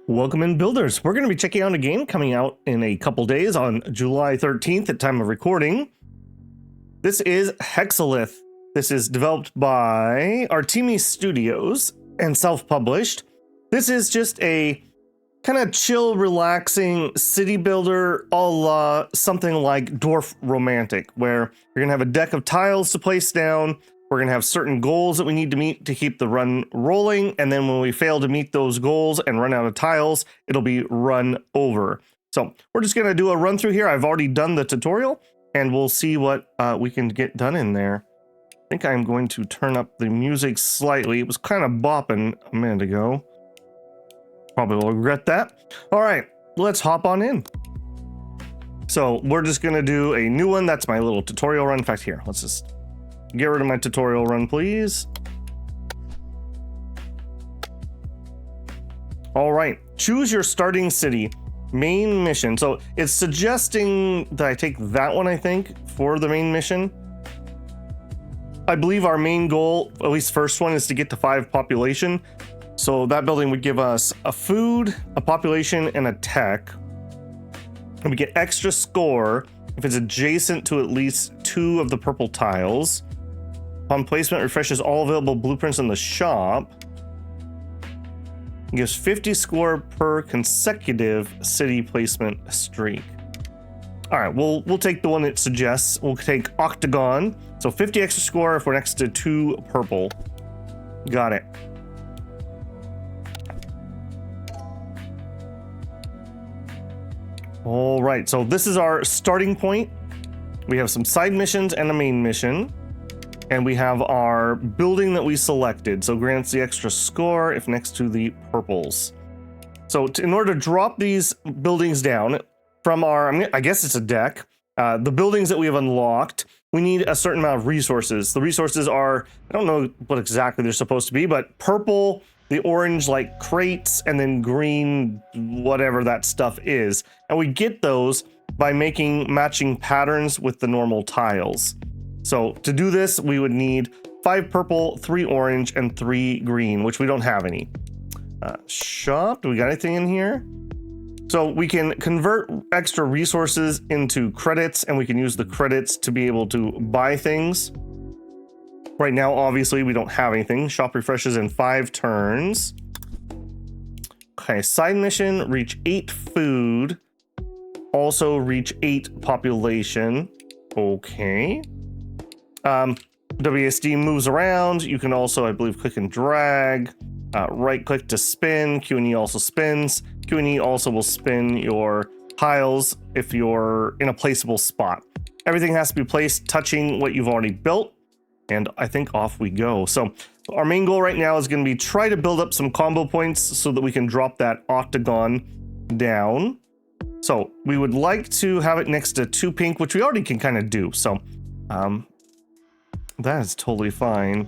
Welcome in, builders. We're going to be checking out a game coming out in a couple days on July 13th at time of recording. This is Hexalith. This is developed by Artemi Studios and self-published. This is just a kind of chill, relaxing city builder a la something like Dorfromantik, where you're going to have a deck of tiles to place down. We're going to have certain goals that we need to meet to keep the run rolling. And then when we fail to meet those goals and run out of tiles, it'll be run over. So we're just going to do a run through here. I've already done the tutorial and we'll see what we can get done in there. I think I'm going to turn up the music slightly. It was kind of bopping a minute ago. Probably will regret that. All right, let's hop on in. So we're just going to do a new one. That's my little tutorial run. In fact, here, let's just get rid of my tutorial run, please. All right, choose your starting city, main mission. So it's suggesting that I take that one, I think, for the main mission. I believe our main goal, at least first one, is to get to 5 population. So that building would give us a food, a population, and a tech. And we get extra score if it's adjacent to at least 2 of the purple tiles. Upon placement, refreshes all available blueprints in the shop. It gives 50 score per consecutive city placement streak. All right, we'll take the one it suggests. We'll take Octagon. So 50 extra score if we're next to 2 purple. Got it. All right, so this is our starting point. We have some side missions and a main mission. And we have our building that we selected. So grants the extra score if next to the purples. So in order to drop these buildings down from our, I guess it's a deck, the buildings that we have unlocked, we need a certain amount of resources. The resources are, I don't know what exactly they're supposed to be, but purple, the orange like crates, and then green, whatever that stuff is. And we get those by making matching patterns with the normal tiles. So to do this, we would need 5 purple, 3 orange, and 3 green, which we don't have any. Shop, do we got anything in here? So we can convert extra resources into credits, and we can use the credits to be able to buy things. Right now, obviously, we don't have anything. Shop refreshes in 5 turns. Okay, side mission, reach 8 food. Also reach 8 population. Okay. WSD moves around. You can also, I believe, click and drag. Right click to spin. Q&E also spins. Q&E also will spin your tiles if you're in a placeable spot. Everything has to be placed touching what you've already built. And I think off we go. So our main goal right now is going to be try to build up some combo points so that we can drop that octagon down. So we would like to have it next to 2 pink, which we already can kind of do. So that is totally fine.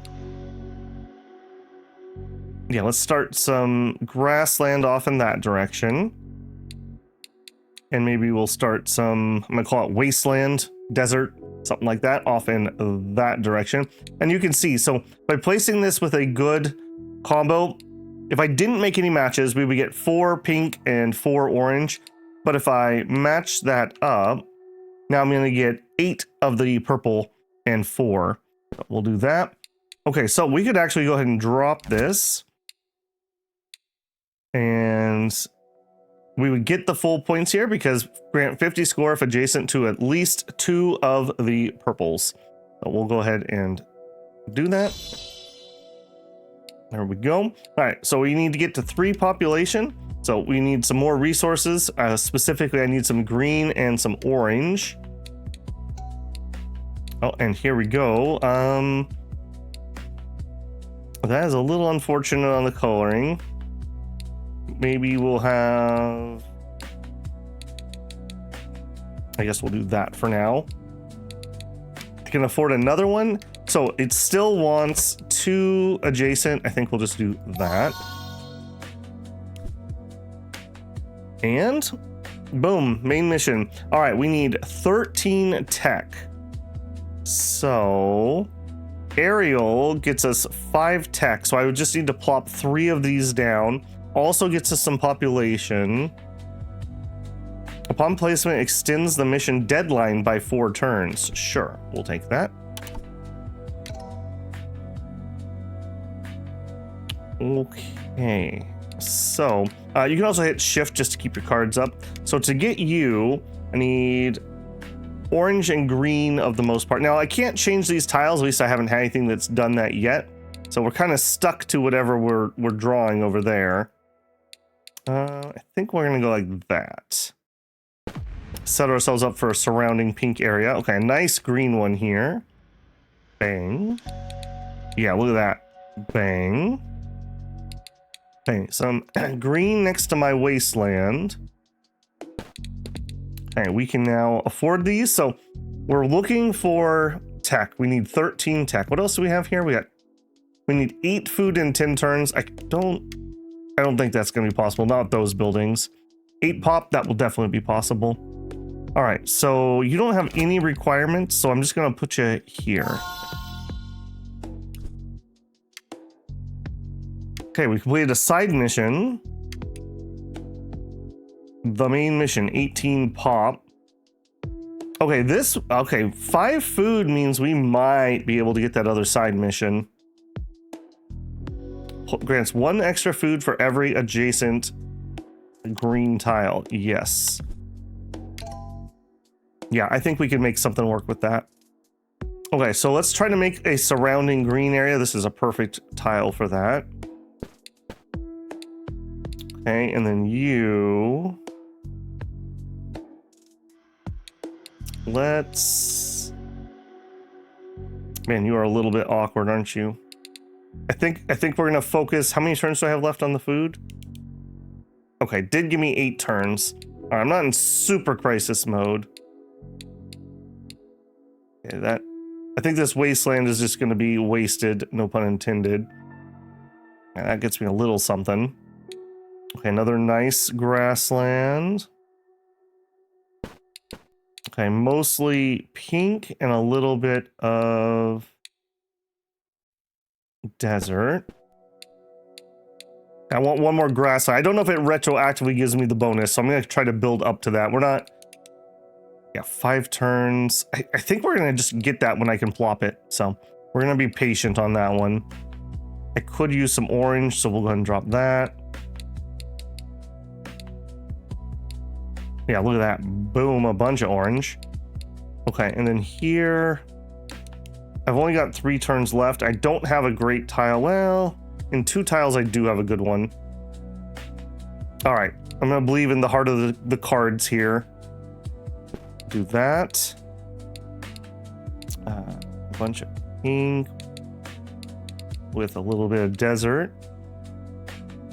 Yeah, let's start some grassland off in that direction. And maybe we'll start some, I'm gonna call it wasteland, desert, something like that, off in that direction. And you can see, so by placing this with a good combo, if I didn't make any matches, we would get 4 pink and 4 orange. But if I match that up, now I'm gonna get 8 of the purple and 4. We'll do that. Okay, so we could actually go ahead and drop this. And we would get the full points here because grant 50 score if adjacent to at least 2 of the purples. So we'll go ahead and do that. There we go. All right, so we need to get to 3 population. So we need some more resources. Specifically, I need some green and some orange. Oh, and here we go. That is a little unfortunate on the coloring. Maybe we'll have, I guess we'll do that for now. I can afford another one. So it still wants 2 adjacent. I think we'll just do that. And boom, main mission. All right, we need 13 tech. So aerial gets us 5 tech. So I would just need to plop 3 of these down. also gets us some population. Upon placement, extends the mission deadline by 4 turns. Sure, we'll take that. Okay, so you can also hit shift just to keep your cards up. So to get you, I need orange and green of the most part. Now I can't change these tiles, at least I haven't had anything that's done that yet. So we're kind of stuck to whatever we're drawing over there. I think we're gonna go like that. Set ourselves up for a surrounding pink area. Okay, a nice green one here. Bang. Yeah, look at that. Bang. Okay, some green next to my wasteland. Okay, we can now afford these. So we're looking for tech. We need 13 tech. What else do we have here? We need 8 food in 10 turns. I don't think that's gonna be possible. Not those buildings. 8 pop, that will definitely be possible. All right, so you don't have any requirements, so I'm just gonna put you here. Okay, we completed a side mission. The main mission, 18 pop. Okay, 5 food means we might be able to get that other side mission. Grants 1 extra food for every adjacent green tile. Yes. Yeah, I think we can make something work with that. Okay, so let's try to make a surrounding green area. This is a perfect tile for that. Okay, and then you... Let's... Man, you are a little bit awkward, aren't you? I think we're gonna focus... How many turns do I have left on the food? Okay, did give me 8 turns. All right, I'm not in super crisis mode. Okay, I think this wasteland is just gonna be wasted, no pun intended. Yeah, that gets me a little something. Okay, another nice grassland. Okay, mostly pink and a little bit of desert. I want 1 more grassland. I don't know if it retroactively gives me the bonus, so I'm gonna try to build up to that. We're not... Yeah, 5 turns. I think we're gonna just get that when I can plop it, so we're gonna be patient on that one. I could use some orange, so we'll go ahead and drop that. Yeah, look at that. Boom, a bunch of orange. Okay, and then here... I've only got 3 turns left. I don't have a great tile. Well, in 2 tiles, I do have a good one. All right, I'm gonna believe in the heart of the cards here. Do that. A bunch of pink with a little bit of desert.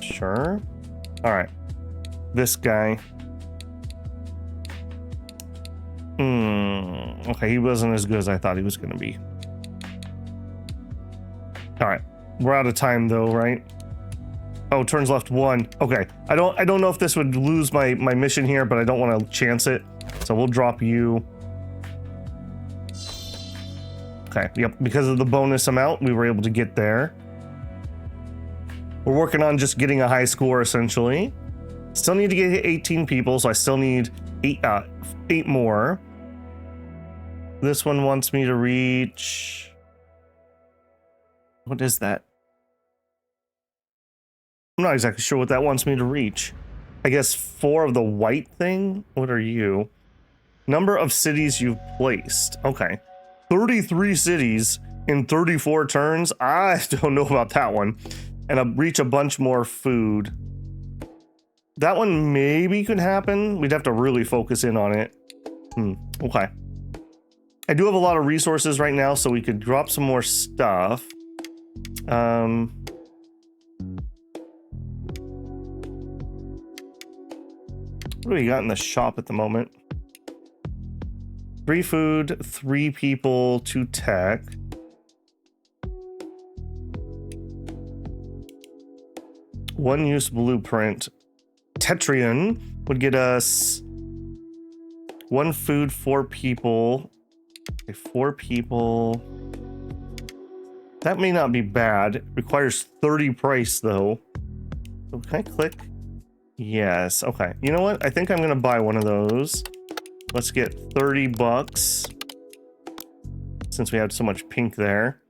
Sure. All right, this guy. Okay, he wasn't as good as I thought he was gonna be. All right, we're out of time though, right? Oh, turns left 1. Okay, I don't know if this would lose my mission here, but I don't want to chance it, so we'll drop you. Okay, yep, because of the bonus amount, we were able to get there. We're working on just getting a high score essentially. Still need to get 18 people, so I still need 8 more. This one wants me to reach... What is that? I'm not exactly sure what that wants me to reach. I guess 4 of the white thing? What are you? Number of cities you've placed. Okay. 33 cities in 34 turns? I don't know about that one. And I'll reach a bunch more food. That one maybe could happen. We'd have to really focus in on it. Okay. I do have a lot of resources right now, so we could drop some more stuff. What do we got in the shop at the moment? 3 food, 3 people, 2 tech. One use blueprint. Tetrian would get us 1 food, 4 people. Okay, 4 people. That may not be bad. It requires 30 price though. So can I click? Yes. Okay. You know what? I think I'm gonna buy one of those. Let's get 30 bucks. Since we had so much pink there.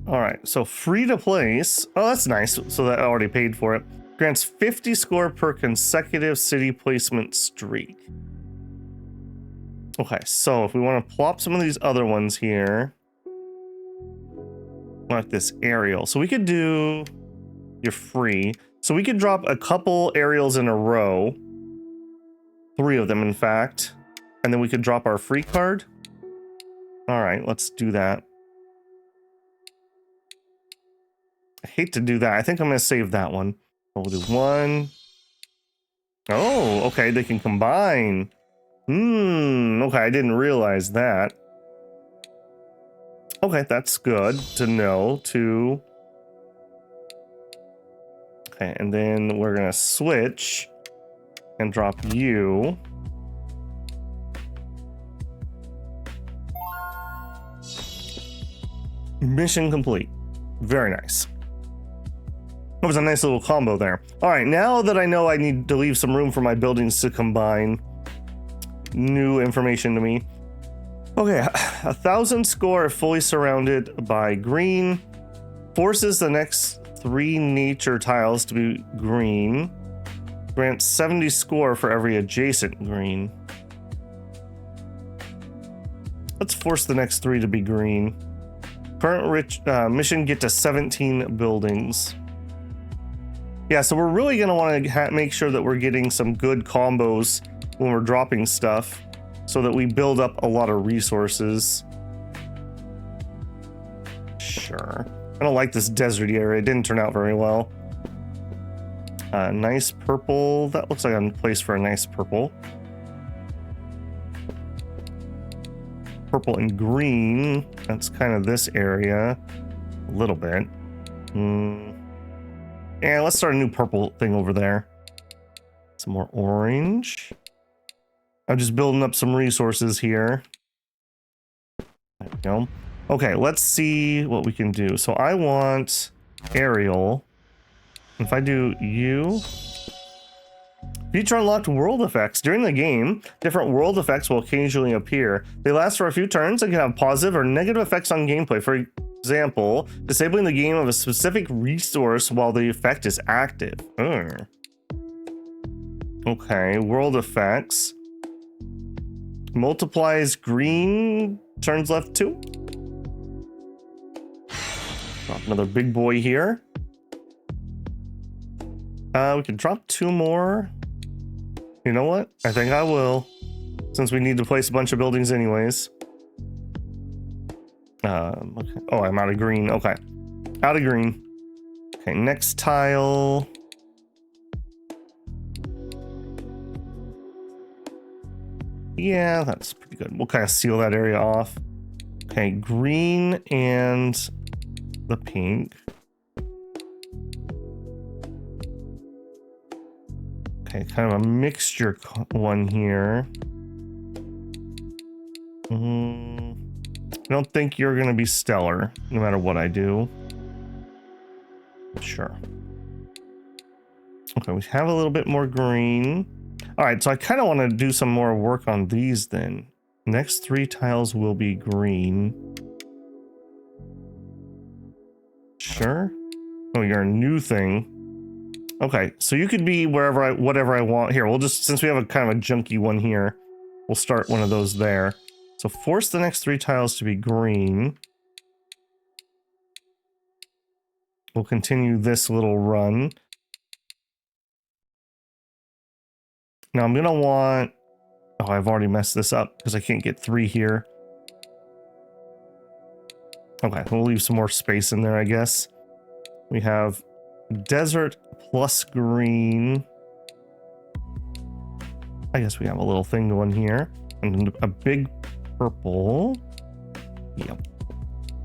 All right, so free to place. Oh, that's nice. So that I already paid for it. Grants 50 score per consecutive city placement streak. Okay, so if we want to plop some of these other ones here. Like this aerial. So we could do, you're free. So we could drop a couple aerials in a row. 3 of them, in fact. And then we could drop our free card. All right, let's do that. I hate to do that. I think I'm going to save that one. We'll do 1. Oh, okay, they can combine. Okay, I didn't realize that. Okay, that's good to know, too. Okay, and then we're going to switch and drop you. Mission complete. Very nice. That was a nice little combo there. All right, now that I know I need to leave some room for my buildings to combine, new information to me. Okay, 1,000 score if fully surrounded by green. Forces the next 3 nature tiles to be green. Grants 70 score for every adjacent green. Let's force the next 3 to be green. Current mission, get to 17 buildings. Yeah, so we're really going to want to make sure that we're getting some good combos when we're dropping stuff so that we build up a lot of resources. Sure. I don't like this desert area. It didn't turn out very well. Nice purple. That looks like a place for a nice purple. Purple and green. That's kind of this area. A little bit. Yeah, let's start a new purple thing over there. Some more orange. I'm just building up some resources here. There we go. Okay, let's see what we can do. So I want aerial. If I do you... Feature unlocked world effects. During the game, different world effects will occasionally appear. They last for a few turns and can have positive or negative effects on gameplay. For example, disabling the game of a specific resource while the effect is active. Okay, world effects. Multiplies green, turns left 2. Drop another big boy here. We can drop 2 more. You know what? I think I will, since we need to place a bunch of buildings anyways. Okay. Oh, I'm out of green. Okay. Out of green. Okay, next tile. Yeah, that's pretty good. We'll kind of seal that area off. Okay, green and the pink. Okay, kind of a mixture one here. I don't think you're going to be stellar, no matter what I do. Sure. Okay, we have a little bit more green. All right, so I kind of want to do some more work on these then. Next 3 tiles will be green. Sure. Oh, you're a new thing. Okay, so you could be whatever I want. Here, we'll just, since we have a kind of a junky one here, we'll start one of those there. So force the next 3 tiles to be green. We'll continue this little run. Now I'm gonna want, oh, I've already messed this up because I can't get 3 here. Okay, we'll leave some more space in there, I guess. We have desert plus green. I guess we have a little thing going here. And a big purple. Yep.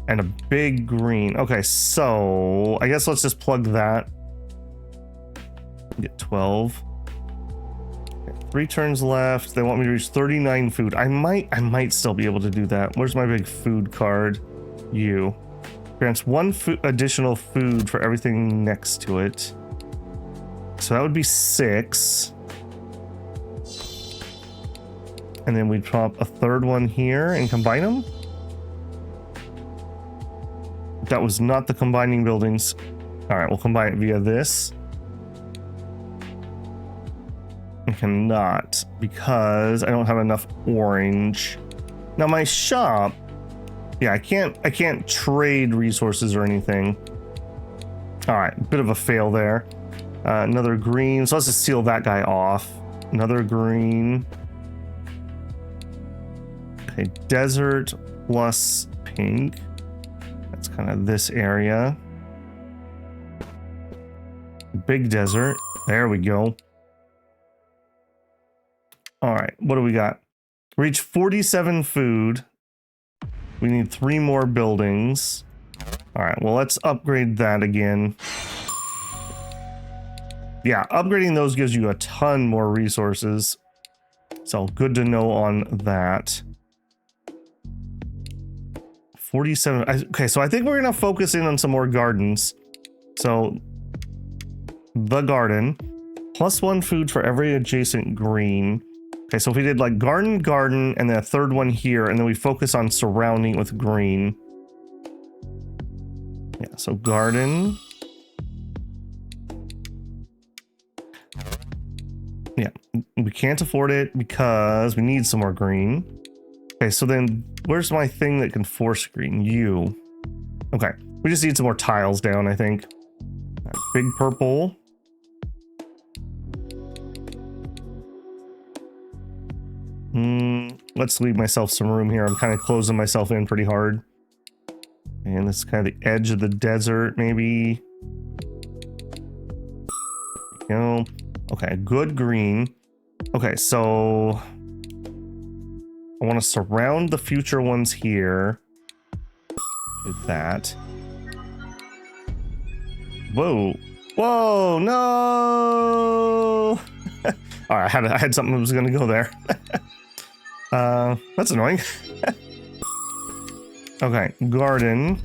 And a big green. Okay, so I guess let's just plug that. Get 12. Okay, 3 turns left. They want me to reach 39 food. I might still be able to do that. Where's my big food card? You. Grants one additional food for everything next to it. So that would be 6. And then we'd drop a third one here and combine them. That was not the combining buildings. All right, we'll combine it via this. I cannot because I don't have enough orange. Now my shop, yeah, I can't trade resources or anything. All right, bit of a fail there. Another green, so let's just seal that guy off. Another green. Okay, desert plus pink. That's kind of this area. Big desert. There we go. All right, what do we got? Reach 47 food. We need 3 more buildings. All right, well, let's upgrade that again. Yeah, upgrading those gives you a ton more resources. So good to know on that. 47. Okay, so I think we're going to focus in on some more gardens. So the garden, plus 1 food for every adjacent green. Okay, so if we did like garden, and then a third one here, and then we focus on surrounding with green. Yeah, so garden. Yeah, we can't afford it because we need some more green. Okay, so then where's my thing that can force green? You. Okay, we just need some more tiles down, I think. Right, big purple. Let's leave myself some room here. I'm kind of closing myself in pretty hard. And this is kind of the edge of the desert, maybe. There you go. Okay, good green. Okay, so I want to surround the future ones here. Do that. Whoa. Whoa, no! All right, I had something that was going to go there. That's annoying. Okay, garden.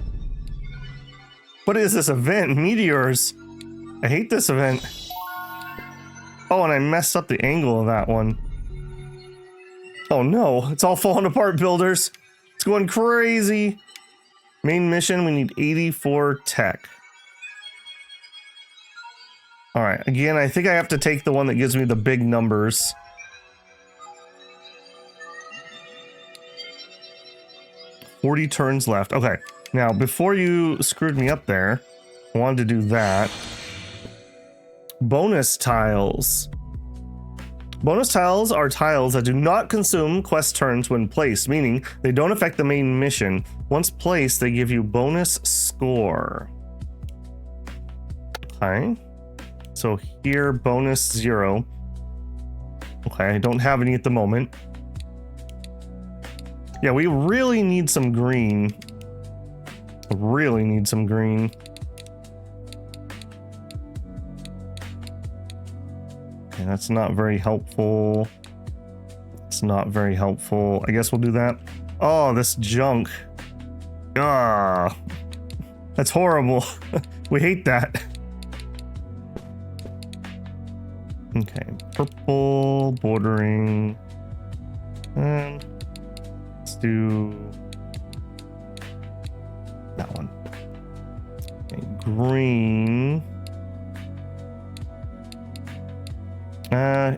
What is this event? Meteors. I hate this event. Oh, and I messed up the angle of that one. Oh no, it's all falling apart, builders. It's going crazy. Main mission, we need 84 tech. All right, again, I think I have to take the one that gives me the big numbers. $40 turns left. Okay, now before you screwed me up there, I wanted to do that. Bonus tiles. Bonus tiles are tiles that do not consume quest turns when placed, meaning they don't affect the main mission. Once placed, they give you bonus score. Okay. So here, bonus 0. Okay, I don't have any at the moment. Yeah, we really need some green. Really need some green. Okay, that's not very helpful. It's not very helpful. I guess we'll do that. Oh, this junk. Ah, that's horrible. We hate that. Okay, purple bordering. And let's do that one. Okay, green.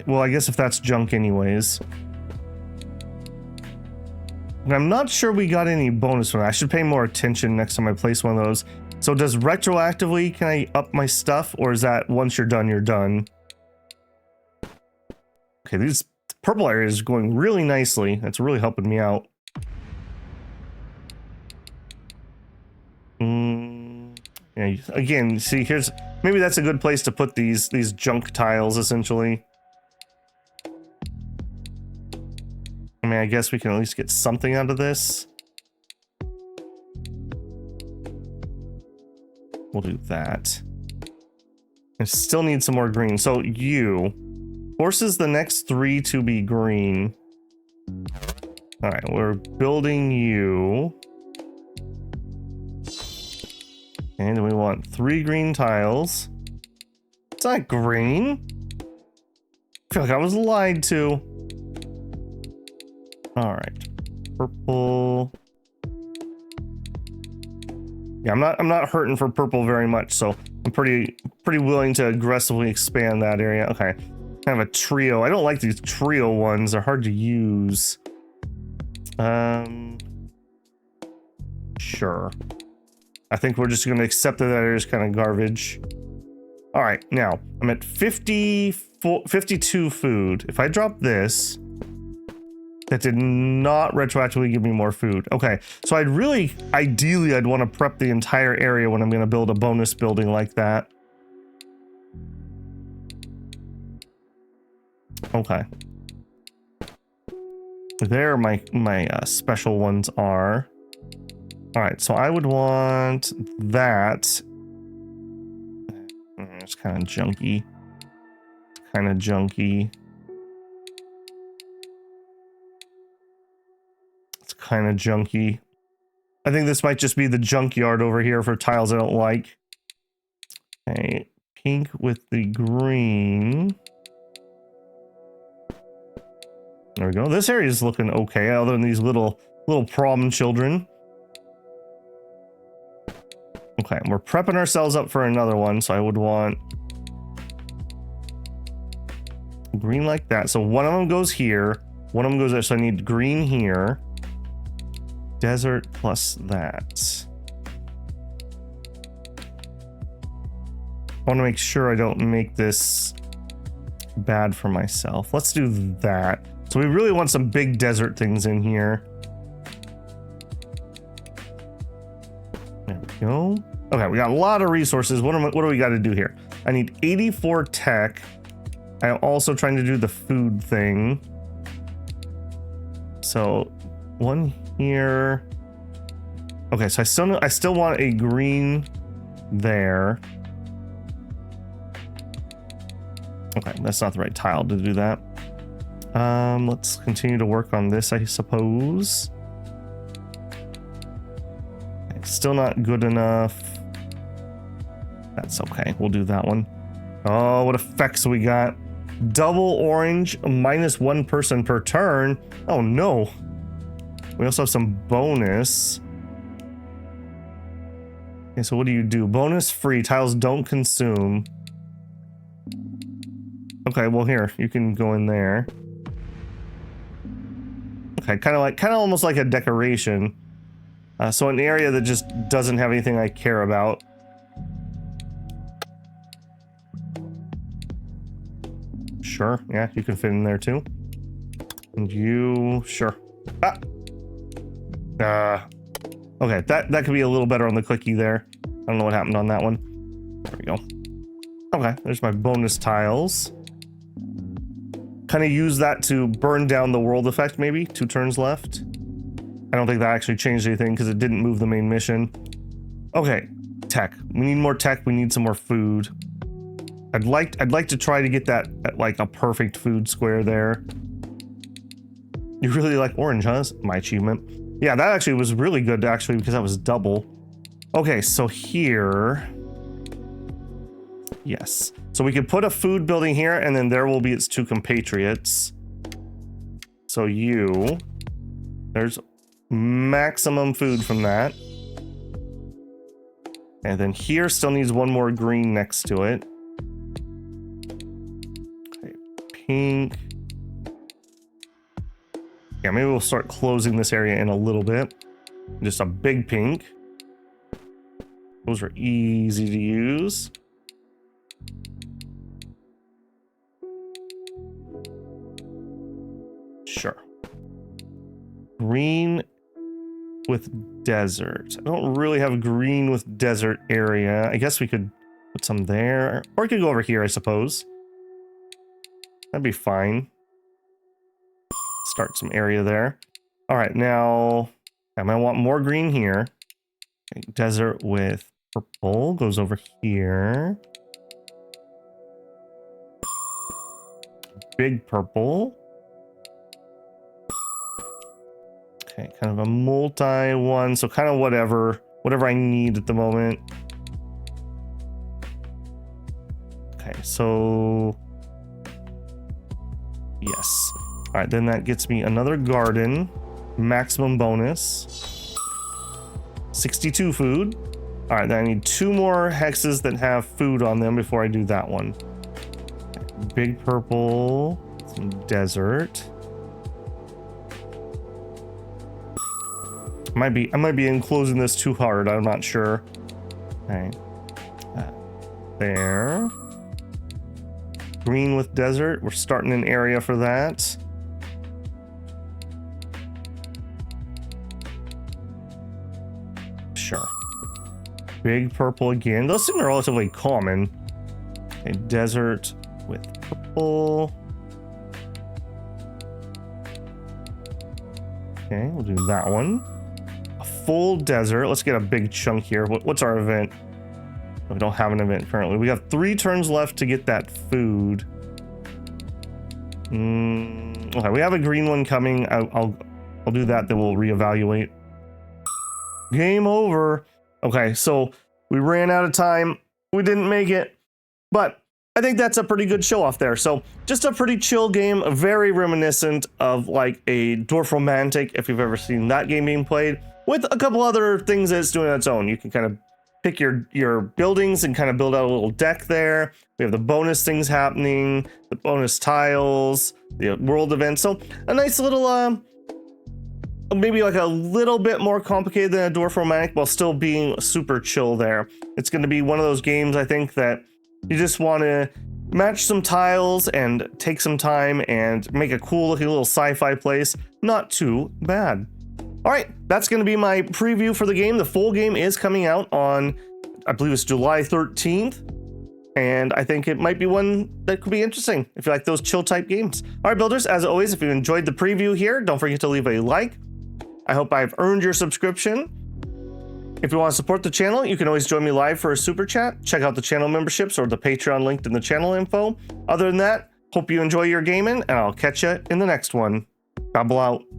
Well, I guess if that's junk anyways. And I'm not sure we got any bonus from that. I should pay more attention next time I place one of those. So does retroactively, can I up my stuff? Or is that once you're done, you're done? Okay, these purple areas are going really nicely. That's really helping me out. Yeah, again, see, here's maybe that's a good place to put these junk tiles, essentially. I mean, I guess we can at least get something out of this. We'll do that. I still need some more green. So you forces the next 3 to be green. All right, we're building you. And we want 3 green tiles. It's not green. I feel like I was lied to. All right, purple. Yeah, I'm not hurting for purple very much, so I'm pretty willing to aggressively expand that area. Okay, kind of a trio. I don't like these trio ones. They're hard to use. Sure. I think we're just gonna accept that area is kind of garbage. All right, now I'm at 52 food. If I drop this, that did not retroactively give me more food. Okay, so ideally, I'd want to prep the entire area when I'm going to build a bonus building like that. Okay. There my special ones are. All right, so I would want that. It's kind of junky. Kind of junky. I think this might just be the junkyard over here for tiles I don't like. Okay, pink with the green. There we go. This area is looking okay, other than these little problem children. Okay, we're prepping ourselves up for another one, so I would want green like that. So one of them goes here, one of them goes there, so I need green here. Desert plus that. I want to make sure I don't make this bad for myself. Let's do that. So we really want some big desert things in here. There we go. Okay, we got a lot of resources. What do we got to do here? I need 84 tech. I'm also trying to do the food thing. So one here. Okay, so I still want a green there. Okay, that's not the right tile to do that. Let's continue to work on this, I suppose. Okay, still not good enough. That's okay. We'll do that one. Oh, what effects we got? Double orange, -1 person per turn. Oh no. We also have some bonus. Okay, so what do you do? Bonus free. Tiles don't consume. Okay, well here, you can go in there. Okay, kind of almost like a decoration. So an area that just doesn't have anything I care about. Sure, yeah, you can fit in there too. And you, sure. Okay, that could be a little better on the clicky there. I don't know what happened on that one. There we go. Okay, there's my bonus tiles. Kind of use that to burn down the world effect, maybe. 2 turns left. I don't think that actually changed anything because it didn't move the main mission. Okay, tech. We need more tech. We need some more food. I'd like to try to get that at like a perfect food square there. You really like orange, huh? That's my achievement. Yeah, that actually was really good actually because that was double. Okay, so here. Yes. So we could put a food building here and then there will be its 2 compatriots. So there's maximum food from that. And then here still needs 1 more green next to it. Okay, pink. Yeah, maybe we'll start closing this area in a little bit. Just a big pink. Those are easy to use. Sure. Green with desert. I don't really have a green with desert area. I guess we could put some there. Or we could go over here, I suppose. That'd be fine. Start some area there. All right, now I might want more green here. Okay, desert with purple goes over here. Big purple. Okay, kind of a multi one, so kind of whatever I need at the moment. Okay, so yes. All right, then that gets me another garden, maximum bonus, 62 food. All right, then I need 2 more hexes that have food on them before I do that one. Big purple, some desert. I might be enclosing this too hard. I'm not sure. Okay, there. Green with desert. We're starting an area for that. Sure. Big purple again. Those seem relatively common. Okay, desert with purple. Okay, we'll do that one. A full desert. Let's get a big chunk here. What's our event? We don't have an event currently. We have 3 turns left to get that food. Okay, we have a green one coming. I'll do that, then we'll reevaluate. Game over. Okay, so we ran out of time. We didn't make it, but I think that's a pretty good show off there. So just a pretty chill game, very reminiscent of like a Dorfromantik, if you've ever seen that game being played, with a couple other things that it's doing on its own. You can kind of pick your buildings and kind of build out a little deck there. We have the bonus things happening, the bonus tiles, the world events. So a nice little, maybe like a little bit more complicated than a Dorfromantik while still being super chill there. It's going to be one of those games, I think, that you just want to match some tiles and take some time and make a cool looking little sci-fi place. Not too bad. All right, that's going to be my preview for the game. The full game is coming out on, I believe it's July 13th. And I think it might be one that could be interesting if you like those chill type games. All right, builders, as always, if you enjoyed the preview here, don't forget to leave a like. I hope I've earned your subscription. If you want to support the channel, you can always join me live for a super chat. Check out the channel memberships or the Patreon linked in the channel info. Other than that, hope you enjoy your gaming, and I'll catch you in the next one. Babble out.